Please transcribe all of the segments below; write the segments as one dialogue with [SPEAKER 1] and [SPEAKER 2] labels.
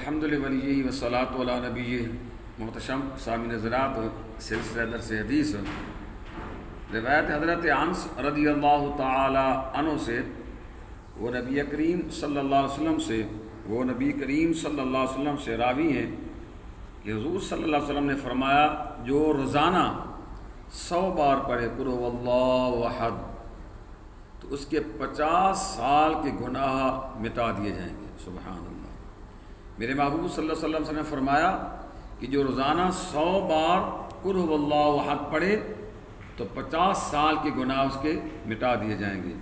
[SPEAKER 1] الحمدللہ ولی وصلاۃ علی نبی محتشم سامعین حضرات، سلسلہ درس حدیث روایت حضرت انس رضی اللہ تعالی عنہ سے وہ نبی کریم صلی اللہ علیہ وسلم سے راوی ہیں کہ حضور صلی اللہ علیہ وسلم نے فرمایا، جو روزانہ 100 بار پڑھے قل هو اللہ احد تو اس کے 50 سال کے گناہ مٹا دیے جائیں گے۔ سبحان اللہ۔ میرے محبوب صلی اللہ علیہ وسلم نے فرمایا کہ جو روزانہ 100 بار قل هو اللہ احد پڑھے تو 50 سال کے گناہ اس کے مٹا دیے جائیں گے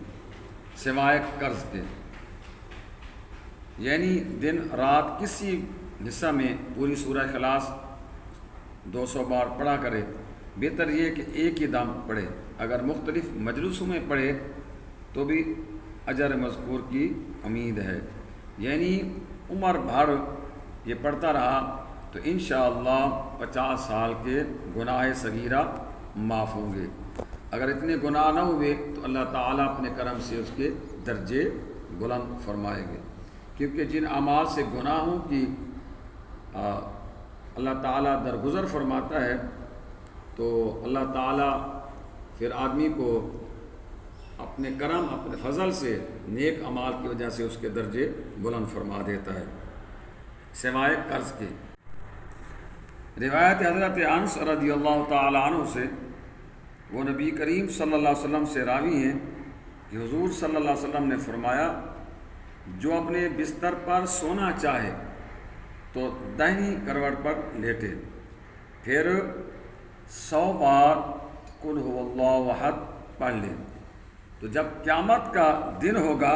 [SPEAKER 1] سوائے قرض کے۔ یعنی دن رات کسی حصہ میں پوری سورہ اخلاص 200 بار پڑھا کرے، بہتر یہ کہ ایک ہی دم پڑھے، اگر مختلف مجلسوں میں پڑھے تو بھی اجر مذکور کی امید ہے۔ یعنی عمر بھر یہ پڑھتا رہا تو انشاءاللہ 50 سال کے گناہ صغیرہ معاف ہوں گے۔ اگر اتنے گناہ نہ ہوئے تو اللہ تعالیٰ اپنے کرم سے اس کے درجے بلند فرمائیں گے، کیونکہ جن اعمال سے گناہوں کی اللہ تعالیٰ درگزر فرماتا ہے تو اللہ تعالیٰ پھر آدمی کو اپنے کرم اپنے فضل سے نیک اعمال کی وجہ سے اس کے درجے بلند فرما دیتا ہے سوائے قرض کے۔ روایت حضرت انس رضی اللہ تعالی عنہ سے وہ نبی کریم صلی اللہ علیہ وسلم سے راوی ہیں کہ حضور صلی اللہ علیہ وسلم نے فرمایا، جو اپنے بستر پر سونا چاہے تو دائنی کروٹ پر لیٹے، پھر 100 بار قل هو اللہ احد پڑھ لے، تو جب قیامت کا دن ہوگا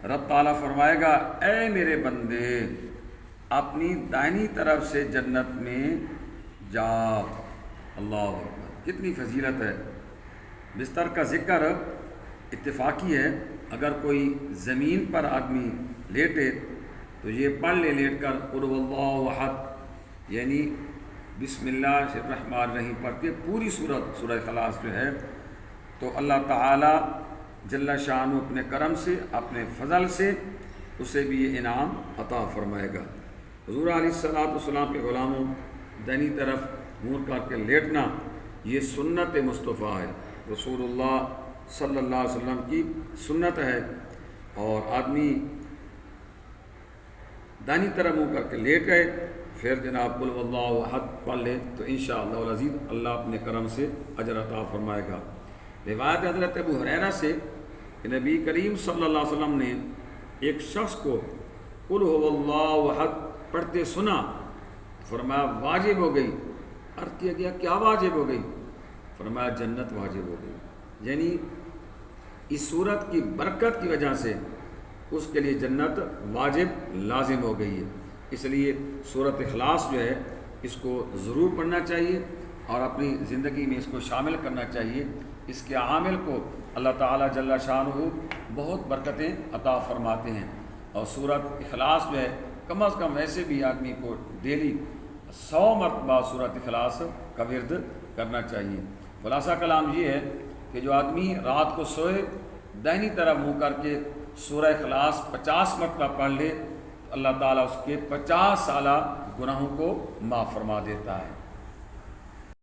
[SPEAKER 1] رب تعالیٰ فرمائے گا، اے میرے بندے اپنی دائنی طرف سے جنت میں جا۔ اللہ اکبر، کتنی فضیلت ہے۔ بستر کا ذکر اتفاقی ہے، اگر کوئی زمین پر آدمی لیٹے تو یہ پڑھ لے لیٹ کر قل هو اللہ احد، یعنی بسم اللہ الرحمن الرحیم پڑھ کے پوری سورہ اخلاص جو ہے، تو اللہ تعالیٰ جل شانہ اپنے کرم سے اپنے فضل سے اسے بھی یہ انعام عطا فرمائے گا۔ حضور علیہ الصلوۃ والسلام کے غلاموں، دائنی طرف منہ کر کے لیٹنا یہ سنت مصطفیٰ ہے، رسول اللہ صلی اللہ علیہ وسلم کی سنت ہے، اور آدمی دائنی طرف منہ کر کے لیٹ گئے پھر جناب قل هو اللہ احد پڑھ لے تو انشاءاللہ العزیز اللہ اپنے کرم سے اجر عطا فرمائے گا۔ روایت حضرت ابو ہریرہ سے کہ نبی کریم صلی اللہ علیہ وسلم نے ایک شخص کو قل هو اللہ احد پڑھتے سنا، فرمایا واجب ہو گئی۔ عرض کیا گیا کیا واجب ہو گئی؟ فرمایا جنت واجب ہو گئی، یعنی اس صورت کی برکت کی وجہ سے اس کے لیے جنت واجب لازم ہو گئی ہے۔ اس لیے سورۃ اخلاص جو ہے اس کو ضرور پڑھنا چاہیے اور اپنی زندگی میں اس کو شامل کرنا چاہیے۔ اس کے عامل کو اللہ تعالیٰ جل شانہ بہت برکتیں عطا فرماتے ہیں، اور سورۃ اخلاص جو ہے کم از کم ویسے بھی آدمی کو ڈیلی 100 مرتبہ سورۃ اخلاص کا ورد کرنا چاہیے۔ خلاصہ کلام یہ ہے کہ جو آدمی رات کو سوئے دائنی طرف منہ کر کے سورہ اخلاص 50 مرتبہ پڑھ لے تو اللہ تعالیٰ اس کے 50 سالہ گناہوں کو معاف فرما دیتا ہے۔